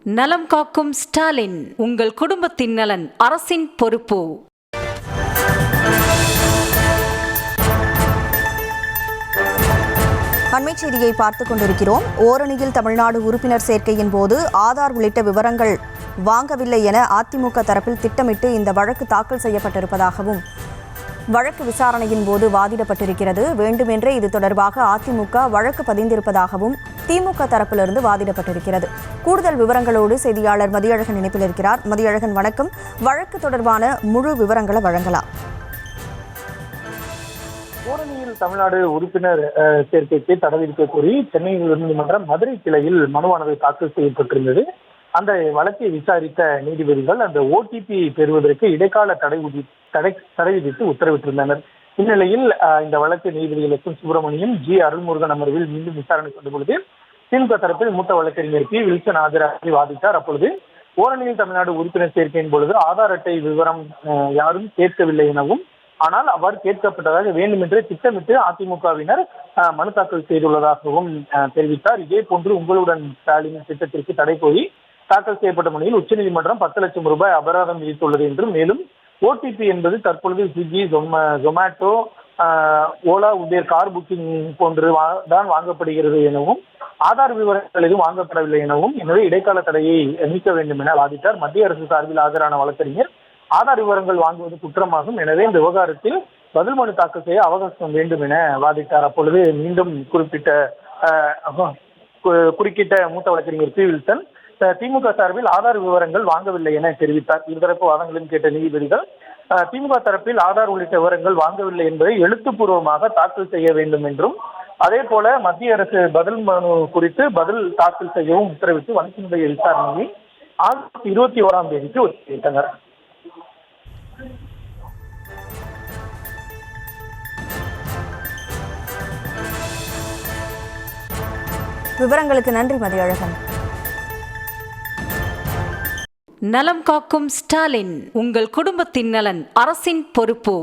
நலம் காக்கும் ஸ்டாலின், உங்கள் குடும்பத்தின் நலன் அரசின் பொறுப்பு. அண்மைச் செய்தியை பார்த்துக் கொண்டிருக்கிறோம். ஓரணியில் தமிழ்நாடு உறுப்பினர் சேர்க்கையின் போது ஆதார் உள்ளிட்ட விவரங்கள் வாங்கவில்லை என அதிமுக தரப்பில் திட்டமிட்டு இந்த வழக்கு தாக்கல் செய்யப்பட்டிருப்பதாகவும் வழக்கு விசாரணையின் போது வாதிடப்பட்டிருக்கிறது. வேண்டுமென்றே இது தொடர்பாக அதிமுக வழக்கு பதிந்திருப்பதாகவும் திமுக தரப்பிலிருந்து வாதிடப்பட்டிருக்கிறது. கூடுதல் விவரங்களோடு செய்தியாளர் மதியழகன் இணைப்பில் இருக்கிறார். மதியழகன், வணக்கம். வழக்கு தொடர்பான முழு விவரங்களை வழங்கலாம். ஓரணியில் தமிழ்நாடு உறுப்பினர் சேர்க்கைக்கு தடை விதிக்க கோரி சென்னை உயர்நீதிமன்றம் மதுரை கிளையில் மனுவானது தாக்கல் செய்யப்பட்டிருந்தது. அந்த வழக்கை விசாரித்த நீதிபதிகள் அந்த ஓடிபி பெறுவதற்கு இடைக்கால தடை விதித்து உத்தரவிட்டிருந்தனர். இந்நிலையில் இந்த வழக்கு நீதிபதிகள் எஸ். சுப்பிரமணியம், ஜி. அருள்முருகன் அமர்வில் மீண்டும் விசாரணை கொண்ட பொழுது திமுக தரப்பில் மூத்த வழக்கறிஞர் பி. வில்சன் ஆஜராகி வாதிட்டார். அப்பொழுது ஓரணியில் தமிழ்நாடு உறுப்பினர் சேர்க்கையின் பொழுது ஆதார் அட்டை விவரம் யாரும் கேட்கவில்லை எனவும், ஆனால் அவ்வாறு கேட்கப்பட்டதாக வேண்டுமென்றே திட்டமிட்டு அதிமுகவினர் மனு தாக்கல் செய்துள்ளதாகவும் தெரிவித்தார். இதே போன்று உங்களுடன் ஸ்டாலின் திட்டத்திற்கு தடை கோரி தாக்கல் செய்யப்பட்ட மனுவில் உச்சநீதிமன்றம் 10 லட்சம் ரூபாய் அபராதம் விதித்துள்ளது என்றும், மேலும் ஓடிபி என்பது தற்பொழுது Swiggy, Zomato, Ola, Uber, car booking போன்று தான் வாங்கப்படுகிறது எனவும், ஆதார் விவரங்கள் எதுவும் வாங்கப்படவில்லை எனவும், எனவே இடைக்கால தடையை நீக்க வேண்டும் என வாதிட்டார். மத்திய அரசு சார்பில் ஆஜரான வழக்கறிஞர் ஆதார் விவரங்கள் வாங்குவது குற்றமாகும், எனவே இந்த விவகாரத்தில் பதில் மனு தாக்கல் செய்ய அவகாசம் வேண்டும் என வாதிட்டார். அப்பொழுது மீண்டும் குறுக்கிட்ட மூத்த வழக்கறிஞர் பி. வில்சன் திமுக சார்பில் ஆதார் விவரங்கள் வாங்கவில்லை என தெரிவித்தார். இருதரப்பு வாதங்களையும் கேட்ட நீதிபதிகள் திமுக தரப்பில் ஆதார் உள்ளிட்ட விவரங்கள் வாங்கவில்லை என்பதை எழுத்துப்பூர்வமாக தாக்கல் செய்ய வேண்டும் என்றும், அதே போல மத்திய அரசு பதில் மனு குறித்து பதில் தாக்கல் செய்யவும் உத்தரவிட்டு வழக்கினுடைய விசாரணையை ஆகஸ்ட் 21ஆம் தேதிக்கு ஒத்திவைத்தனர். விவரங்களுக்கு நன்றி மதியழகன். நலம் காக்கும் ஸ்டாலின், உங்கள் குடும்பத்தின் நலன் அரசின் பொறுப்பு.